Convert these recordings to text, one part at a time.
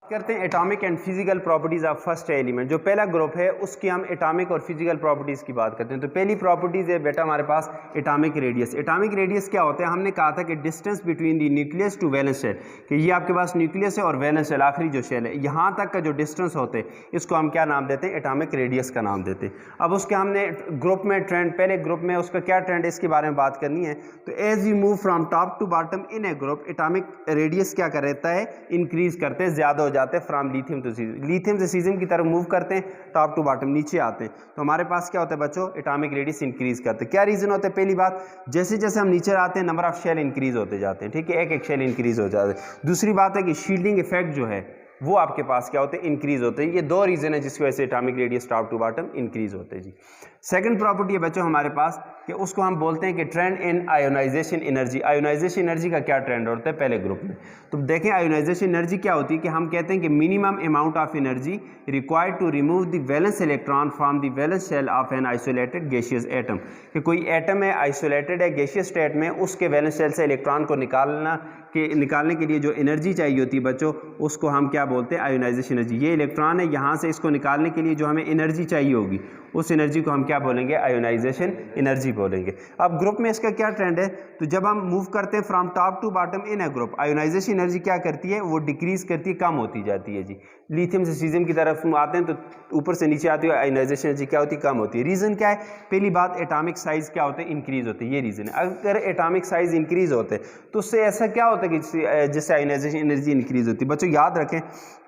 करते हैं atomic and physical properties of first element. जो पहला ग्रुप है उसकी हम एटॉमिक और फिजिकल प्रॉपर्टीज की बात करते हैं। तो पहली प्रॉपर्टीज है बेटा हमारे पास एटॉमिक रेडियस। एटॉमिक रेडियस क्या होता है? हमने कहा था कि distance between the nucleus to valence shell, कि ये आपके पास न्यूक्लियस है और वैलेंस शेल आखिरी जो शेल है, यहाँ तक का जो डिस्टेंस होते हैं इसको हम क्या नाम देते हैं? एटॉमिक रेडियस का नाम देते हैं। अब उसके हमने ग्रुप में ट्रेंड, पहले ग्रुप में उसका क्या ट्रेंड है इसके बारे में बात करनी है। तो as we move from top to bottom in a group, atomic radius क्या करता है? इंक्रीज करते हैं, ज्यादा हो जाते हैं from lithium to caesium. Lithium से सीजियम की तरफ मूव करते हैं, टॉप टू बॉटम नीचे आते हैं। तो हमारे पास क्या होता है बच्चों? एटॉमिक रेडियस इंक्रीज करते हैं। क्या रीजन होता है? पहली बात, जैसे जैसे हम नीचे आते हैं नंबर ऑफ शेल इंक्रीज होते जाते हैं, ठीक है, एक एक शेल इंक्रीज हो जाते हैं। दूसरी बात है कि शील्डिंग इफेक्ट जो है वो आपके पास क्या होते हैं? इंक्रीज होते हैं। ये दो रीजन है जिसकी वजह से atomic radius top to bottom increase होते हैं जी। सेकंड प्रॉपर्टी है बच्चों हमारे पास कि उसको हम बोलते हैं कि ट्रेंड इन आयोनाइजेशन एनर्जी। आयोनाइजेशन एनर्जी का क्या ट्रेंड होता है पहले ग्रुप में? तो देखें आयोनाइजेशन एनर्जी क्या होती है कि हम कहते हैं कि minimum amount of energy required to remove the valence electron from the valence shell of an isolated gaseous atom. कि कोई एटम है, आइसोलेटेड है गैसियस स्टेट में, उसके वैलेंस शेल से इलेक्ट्रॉन को निकालने के लिए जो एनर्जी चाहिए होती है बच्चों, उसको हम क्या बोलते हैं? Ionisation energy. ये इलेक्ट्रॉन है, यहाँ से इसको निकालने के लिए जो हमें एनर्जी चाहिए होगी उस एनर्जी को हम क्या बोलेंगे? आयोनाइजेशन एनर्जी बोलेंगे। अब ग्रुप में इसका क्या ट्रेंड है? तो जब हम मूव करते हैं from top to bottom in a group, ionisation energy क्या करती है? वो डिक्रीज करती है, कम होती जाती है जी। लिथियम से सीजियम की तरफ आते हैं तो ऊपर से नीचे आती है, आयोनाइजेशन एनर्जी क्या होती है? कम होती है। रीजन क्या है? पहली बात, एटॉमिक साइज क्या होते हैं? इंक्रीज होते हैं, ये रीजन है। अगर एटॉमिक साइज इंक्रीज होते तो उससे ऐसा क्या होता है कि जिससे आयोनाइजेशन एनर्जी इंक्रीज होती है? बच्चों याद रखें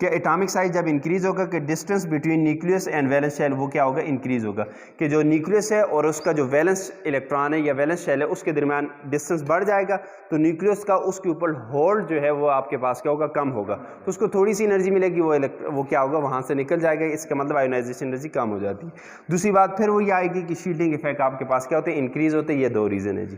कि एटॉमिक साइज जब इंक्रीज होगा कि distance between nucleus and valence shell वो क्या होगा? इंक्रीज होगा। कि जो न्यूक्लियस है और उसका जो वैलेंस इलेक्ट्रॉन है या वैलेंस शेल है उसके दरमियान डिस्टेंस बढ़ जाएगा, तो न्यूक्लियस का उसके ऊपर होल्ड जो है वो आपके पास क्या होगा? कम होगा। तो उसको थोड़ी सी एनर्जी मिलेगी, वो क्या होगा? वहाँ से निकल जाएगा। इसका मतलब आयोनाइजेशन एनर्जी कम हो जाती है। दूसरी बात फिर वही आएगी कि शील्डिंग इफेक्ट आपके पास क्या होते हैं? इंक्रीज होते हैं। ये दो रीजन है जी।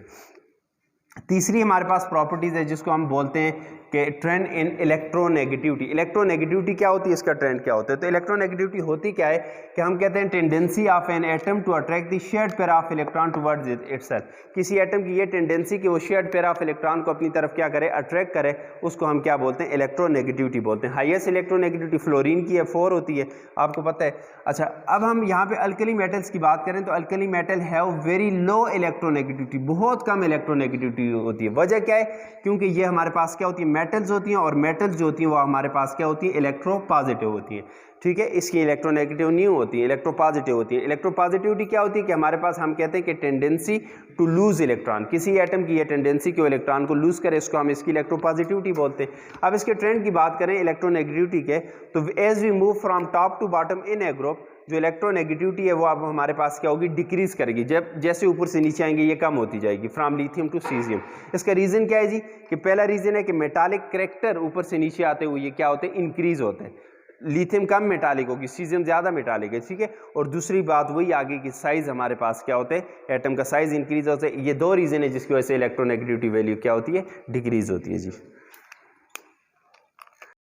तीसरी हमारे पास प्रॉपर्टीज है जिसको हम बोलते हैं कि ट्रेंड इन इलेक्ट्रोनेगेटिविटी। इलेक्ट्रोनेगेटिविटी क्या होती है? इसका ट्रेंड क्या होता है? तो इलेक्ट्रोनेगेटिविटी होती क्या है कि हम कहते हैं tendency of an atom to attract the shared pair of electron towards itself. किसी एटम की ये टेंडेंसी कि वो शेयर्ड पेयर ऑफ इलेक्ट्रॉन को अपनी तरफ क्या करे? अट्रैक्ट करे, उसको हम क्या बोलते हैं? इलेक्ट्रोनेगेटिविटी बोलते हैं। हाईएस्ट इलेक्ट्रोनेगेटिविटी फ्लोरीन की है, 4 होती है, आपको पता है। अच्छा, अब हम यहाँ पे अल्कली मेटल्स की बात करें तो alkali metal have very low electronegativity, बहुत कम इलेक्ट्रोनेगेटिविटी होती है। वजह क्या है? क्योंकि ये हमारे पास क्या होती है? मेटल्स होती हैं, और मेटल्स जो होती हैं वो हमारे पास क्या होती है? इलेक्ट्रोपॉजिटिव होती हैं, ठीक है। इसकी इलेक्ट्रोनेगेटिव नहीं होती है, इलेक्ट्रोपॉजिटिव होती है। इलेक्ट्रोपॉजिटिविटी क्या होती है कि हमारे पास हम कहते हैं कि टेंडेंसी टू लूज इलेक्ट्रॉन, किसी एटम की ये टेंडेंसी कि वो इलेक्ट्रॉन को लूज करे, इसको हम इसकी इलेक्ट्रोपॉजिटिविटी बोलते हैं। अब इसके ट्रेंड की बात करें इलेक्ट्रोनेगेटिविटी के, तो as we move from top to bottom in a group, जो इलेक्ट्रोनेगेटिविटी है वो अब हमारे पास क्या होगी? डिक्रीज करेगी। जब जैसे ऊपर से नीचे आएंगे ये कम होती जाएगी, फ्रॉम लिथियम टू सीजियम। इसका रीजन क्या है जी? कि पहला रीजन है कि मेटालिक कैरेक्टर ऊपर से नीचे आते हुए ये क्या होते हैं? इंक्रीज होते हैं। लिथियम कम मेटालिक होगी, सीजियम ज्यादा मेटालिक है, ठीक है। और दूसरी बात वही आगे की साइज हमारे पास क्या होते हैं? एटम का साइज इंक्रीज होता है। ये दो रीजन है जिसकी वजह से इलेक्ट्रोनेगेटिविटी वैल्यू क्या होती है? डिक्रीज होती है जी।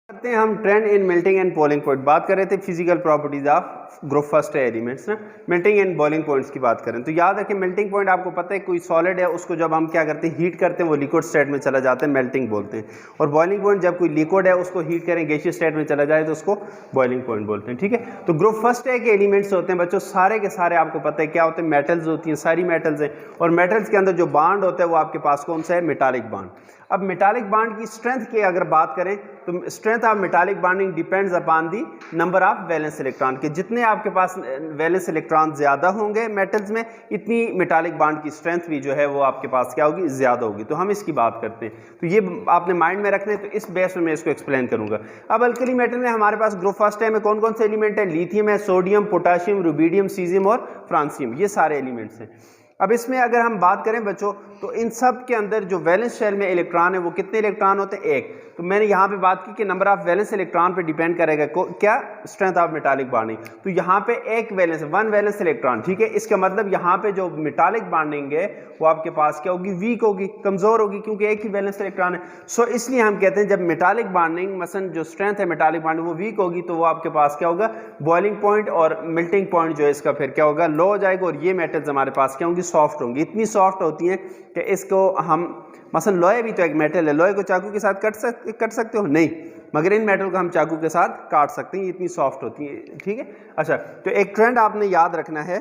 करते हैं हम trend in melting and boiling point. बात कर रहे थे physical properties of group first elements ना, मेल्टिंग एंड बॉइलिंग पॉइंट्स की बात करें तो याद रखें मेल्टिंग पॉइंट आपको पता है कोई सॉलिड है उसको जब हम क्या करते हैं? हीट करते हैं, वो लिक्विड स्टेट में चला जाता है, मेल्टिंग बोलते हैं। और बॉइलिंग पॉइंट जब कोई लिक्विड है उसको हीट करें, गैसियस स्टेट में चला जाए तो उसको बॉइलिंग पॉइंट बोलते हैं, ठीक है। तो ग्रुप फर्स्ट के एलिमेंट्स होते हैं बच्चों सारे के सारे, आपको पता है क्या होते हैं? मेटल्स होती हैं, सारी मेटल्स हैं। और मेटल्स के अंदर जो बॉन्ड होता है वो आपके पास कौन सा है? Metallic bond. अब मेटालिक बॉन्ड की स्ट्रेंथ की अगर बात करें तो strength of metallic bonding depends upon the number of valence electron के। जितने आपके पास वैलेंस इलेक्ट्रॉन ज्यादा होंगे मेटल्स में, इतनी मेटालिक बॉन्ड की स्ट्रेंथ भी जो है वो आपके पास क्या होगी? ज्यादा होगी। तो हम इसकी बात करते हैं, तो ये आपने माइंड में रखना है। तो इस बेस में मैं इसको एक्सप्लेन करूंगा। अब अल्कली मेटल में हमारे पास ग्रुप फर्स्ट है में कौन कौन से एलिमेंट है? लिथियम है, सोडियम, पोटाशियम, रुबीडियम, सीजियम और फ्रांसियम, ये सारे एलिमेंट्स हैं। अब इसमें अगर हम बात करें बच्चों तो इन सब के अंदर जो वैलेंस शेल में इलेक्ट्रॉन है वो कितने इलेक्ट्रॉन होते हैं? एक। तो मैंने यहाँ पे बात की कि नंबर ऑफ वैलेंस इलेक्ट्रॉन पे डिपेंड करेगा क्या? Strength of metallic bonding. तो यहाँ पे एक वैलेंस, वन वैलेंस इलेक्ट्रॉन, ठीक है। इसका मतलब यहाँ पे जो मेटालिक बॉन्डिंग है वो आपके पास क्या होगी? वीक होगी, कमजोर होगी, क्योंकि एक ही वैलेंस इलेक्ट्रॉन है। सो इसलिए हम कहते हैं जब मेटालिक बॉन्डिंग मसलन जो स्ट्रेंथ है मेटालिक बॉन्डिंग वो वीक होगी तो वो आपके पास क्या होगा? बॉइलिंग पॉइंट और मेल्टिंग पॉइंट जो है इसका फिर क्या होगा? लो हो जाएगा। और ये मेटल्स हमारे पास क्या होंगी? सॉफ्ट होंगी। इतनी सॉफ्ट होती हैं कि इसको हम मसलन लोहे भी तो एक मेटल है, लोहे को चाकू के साथ कट सकते हो? नहीं, मगर इन मेटल को हम चाकू के साथ काट सकते हैं, ये इतनी सॉफ्ट होती है, ठीक है। अच्छा, तो एक ट्रेंड आपने याद रखना है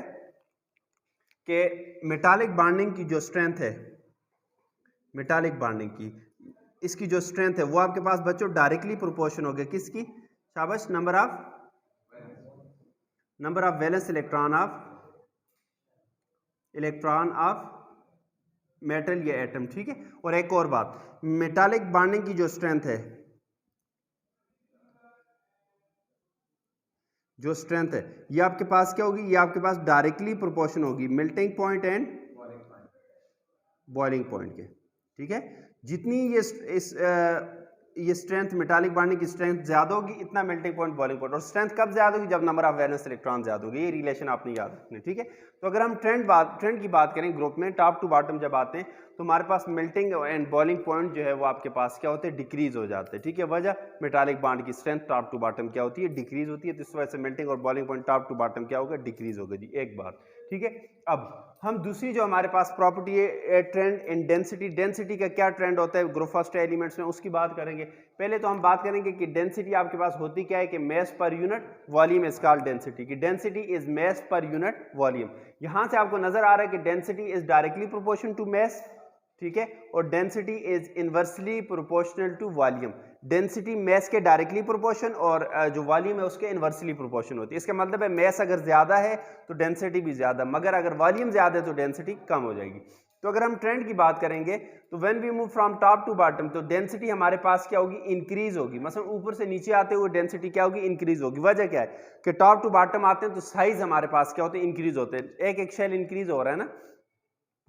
कि मेटालिक बॉन्डिंग की जो स्ट्रेंथ है, मेटालिक बॉन्डिंग की इसकी जो स्ट्रेंथ है वो आपके पास बच्चों डायरेक्टली प्रोपोर्शन होगी किसकी, शाबाश, number of valence electron of metal या एटम, ठीक है। और एक और बात, मेटालिक बॉन्डिंग की जो स्ट्रेंथ है, ये आपके पास क्या होगी, ये आपके पास डायरेक्टली प्रोपोर्शन होगी melting point and boiling point के, ठीक है। जितनी ये स्ट्रेंथ, मेटालिक बॉन्डिंग की स्ट्रेंथ ज्यादा होगी, इतना मेल्टिंग पॉइंट, बॉइलिंग पॉइंट। और स्ट्रेंथ कब ज्यादा होगी, जब नंबर ऑफ वैलेंस इलेक्ट्रॉन ज्यादा होगी। ये रिलेशन आपने याद रखना है, ठीक है। तो अगर हम ट्रेंड की बात करें ग्रुप में, टॉप टू बॉटम जब आते हैं तो हमारे पास मेल्टिंग एंड बॉइलिंग पॉइंट जो है वो आपके पास क्या होते हैं, डिक्रीज हो जाते हैं, ठीक है। वजह मेटालिक बॉन्ड की स्ट्रेंथ टॉप टू बॉटम क्या होती है, डिक्रीज होती है। तो इस वजह से मेल्टिंग और boiling point top to bottom क्या होगा, डिक्रीज होगा जी, एक बात, ठीक है। अब हम दूसरी जो हमारे पास प्रॉपर्टी है, ट्रेंड इन डेंसिटी, डेंसिटी का क्या ट्रेंड होता है ग्रुप फर्स्ट एलिमेंट्स में, उसकी बात करेंगे। पहले तो हम बात करेंगे कि डेंसिटी आपके पास होती क्या है, कि mass per unit volume is called density, की density is mass per unit volume. यहां से आपको नजर आ रहा है कि density is directly proportional to mass, ठीक है, और density is inversely proportional to volume. Density mass के डायरेक्टली प्रोपोर्शन और जो वॉल्यूम है उसके इनवर्सली प्रोपोर्शन होती है। इसका मतलब है मास अगर ज्यादा है तो डेंसिटी भी ज्यादा, मगर अगर वॉल्यूम ज्यादा है तो डेंसिटी कम हो जाएगी। तो अगर हम ट्रेंड की बात करेंगे तो when we move from top to bottom, तो डेंसिटी हमारे पास क्या होगी, इंक्रीज होगी। मतलब ऊपर से नीचे आते हुए डेंसिटी क्या होगी, इंक्रीज होगी। वजह क्या है कि टॉप टू बॉटम आते हैं तो साइज हमारे पास क्या होते हैं, इंक्रीज होते हैं। एक शेल इंक्रीज हो रहा है ना,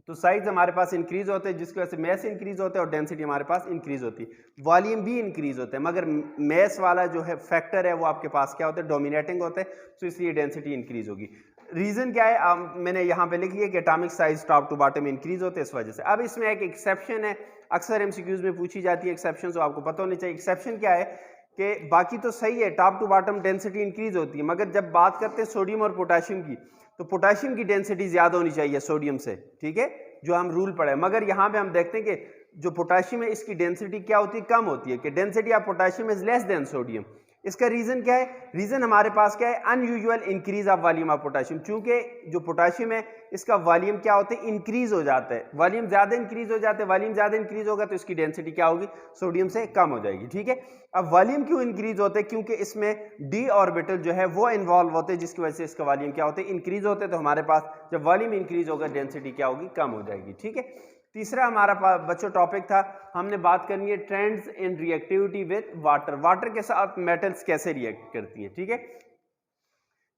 तो साइज हमारे पास इंक्रीज होते हैं, जिसकी वजह से मास इंक्रीज होता है और डेंसिटी हमारे पास इंक्रीज होती है। वॉल्यूम भी इंक्रीज होता है, मगर मास वाला जो है फैक्टर है वो आपके पास क्या होता है, डोमिनेटिंग होता है, तो इसलिए डेंसिटी इंक्रीज होगी। रीजन क्या है, मैंने यहाँ पे लिख लिया कि atomic size top to bottom increase होते हैं इस वजह से। अब इसमें एक एक्सेप्शन है, अक्सर एमसीक्यूज में पूछी जाती है एक्सेप्शन, तो आपको पता होनी चाहिए। एक्सेप्शन क्या है कि बाकी तो सही है, top to bottom density increase होती है, मगर जब बात करते हैं सोडियम और पोटेशियम की, तो पोटेशियम की डेंसिटी ज्यादा होनी चाहिए सोडियम से, ठीक है, जो हम रूल पढ़े। मगर यहाँ पे हम देखते हैं कि जो पोटेशियम है इसकी डेंसिटी क्या होती है, कम होती है, कि density of potassium is less than sodium. इसका रीजन क्या है, रीजन हमारे पास क्या है, unusual increase of volume of potassium. चूंकि जो पोटेशियम है इसका वॉल्यूम क्या होता है, इंक्रीज हो जाता है, वॉल्यूम ज्यादा इंक्रीज हो जाता है। वॉल्यूम ज्यादा इंक्रीज होगा तो इसकी डेंसिटी क्या होगी, सोडियम से कम हो जाएगी, ठीक है। अब वॉल्यूम क्यों इंक्रीज होते हैं, क्योंकि इसमें डी ऑर्बिटल जो है वो इन्वॉल्व होते हैं, जिसकी वजह से इसका वॉल्यूम क्या होते हैं, इंक्रीज होते हैं। तो हमारे पास जब वॉल्यूम इंक्रीज होगा डेंसिटी क्या होगी, कम हो जाएगी, ठीक है। तीसरा हमारा बच्चों टॉपिक था, हमने बात करनी है trends in reactivity with water. Water के साथ मेटल्स कैसे रिएक्ट करती हैं, ठीक है।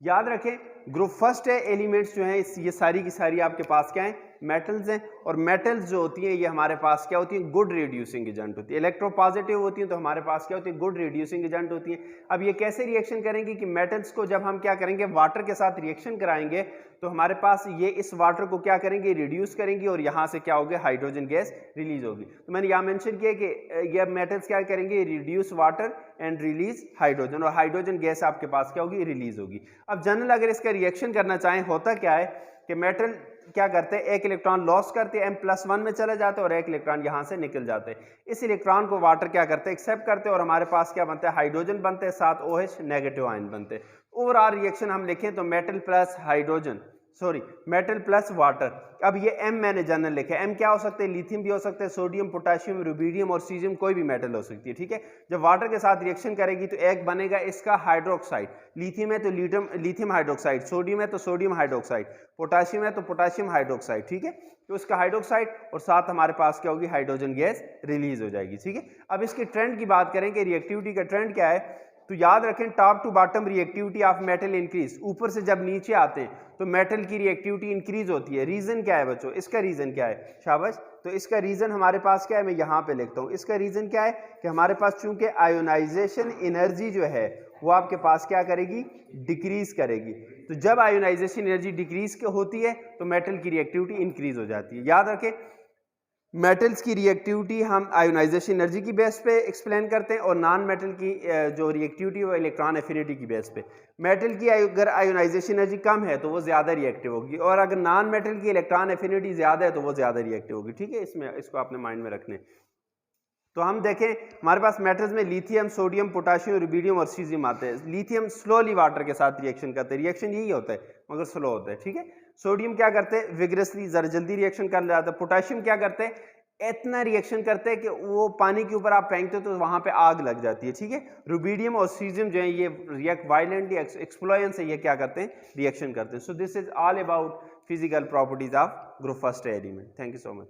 याद रखें ग्रुप फर्स्ट है, एलिमेंट्स जो हैं ये सारी की सारी आपके पास क्या है, मेटल्स हैं। और मेटल्स जो होती हैं ये हमारे पास क्या होती है, गुड रिड्यूसिंग एजेंट होती है। इलेक्ट्रोपॉजिटिव होती हैं तो हमारे पास क्या होती है, गुड रिड्यूसिंग एजेंट होती है। अब ये कैसे रिएक्शन करेंगी कि मेटल्स को जब हम क्या करेंगे, वाटर के साथ रिएक्शन कराएंगे, तो हमारे पास ये इस वाटर को क्या करेंगे, रिड्यूस करेंगी, और यहाँ से क्या होगा, हाइड्रोजन गैस रिलीज होगी। तो मैंने यहाँ मेंशन किया कि ये मेटल्स क्या करेंगे, reduce water and release hydrogen, और हाइड्रोजन गैस आपके पास क्या होगी, रिलीज होगी। अब जनरल अगर इसका रिएक्शन करना चाहें, होता क्या है कि मेटल क्या करते हैं, एक इलेक्ट्रॉन लॉस करते हैं, M+1 में चले जाते हैं और एक इलेक्ट्रॉन यहां से निकल जाते हैं। इस इलेक्ट्रॉन को वाटर क्या करते हैं, एक्सेप्ट करते हैं, और हमारे पास क्या बनता है, हाइड्रोजन बनते हैं, साथ OH नेगेटिव आयन बनते हैं। ओवरऑल रिएक्शन हम लिखें तो metal plus hydrogen, sorry metal plus water. अब ये M मैंने जनरल लिखा है, M क्या हो सकते हैं, लिथियम भी हो सकते हैं, सोडियम, पोटेशियम, रुबिडियम और सीजियम, कोई भी मेटल हो सकती है, ठीक है। जब वाटर के साथ रिएक्शन करेगी तो एक बनेगा इसका हाइड्रोक्साइड, लिथियम है तो लिथियम हाइड्रोक्साइड, सोडियम है तो सोडियम हाइड्रोक्साइड, पोटेशियम है तो पोटेशियम हाइड्रोक्साइड, ठीक है। तो उसका हाइड्रोक्साइड और साथ हमारे पास क्या होगी, हाइड्रोजन गैस रिलीज हो जाएगी, ठीक है। अब इसके ट्रेंड की बात करें कि रिएक्टिविटी का ट्रेंड क्या है, तो याद रखें top to bottom reactivity of metal increase. ऊपर से जब नीचे आते हैं तो मेटल की रिएक्टिविटी इंक्रीज होती है। रीजन क्या है बच्चों, इसका रीजन क्या है, शाबाश। तो इसका रीजन हमारे पास क्या है, मैं यहाँ पे लिखता हूँ। इसका रीजन क्या है कि हमारे पास चूंकि आयोनाइजेशन एनर्जी जो है वो आपके पास क्या करेगी, डिक्रीज करेगी। तो जब आयोनाइजेशन एनर्जी डिक्रीज होती है तो मेटल की रिएक्टिविटी इंक्रीज हो जाती है। याद रखें मेटल्स की रिएक्टिविटी हम आयोनाइजेशन एनर्जी की बेस पे एक्सप्लेन करते हैं, और नॉन मेटल की जो रिएक्टिविटी है वो इलेक्ट्रॉन एफिनिटी की बेस पे। मेटल की अगर आयोनाइजेशन एनर्जी कम है तो वो ज़्यादा रिएक्टिव होगी, और अगर नॉन मेटल की इलेक्ट्रॉन एफिनिटी ज़्यादा है तो वो ज़्यादा रिएक्टिव होगी, ठीक है। इसमें इसको आपने माइंड में रखने। तो हम देखें हमारे पास मेटल्स में लिथियम, सोडियम, पोटाशियम, रुबीडियम और सीजियम आते हैं। लिथियम स्लोली वाटर के साथ रिएक्शन करते हैं, रिएक्शन यही होता है मगर स्लो होता है, ठीक है। सोडियम क्या करते हैं, विग्रेसली जरा जल्दी रिएक्शन कर जाता है। पोटाशियम क्या करते हैं, इतना रिएक्शन करते हैं कि वो पानी के ऊपर आप फेंकते हो तो वहां पे आग लग जाती है, ठीक है। रुबीडियम और सीजियम जो है ये रिएक्ट वायलेंटली, एक्सप्लोजन से ये क्या करते हैं, रिएक्शन करते हैं। So this is all about physical properties of group first element. Thank you so much.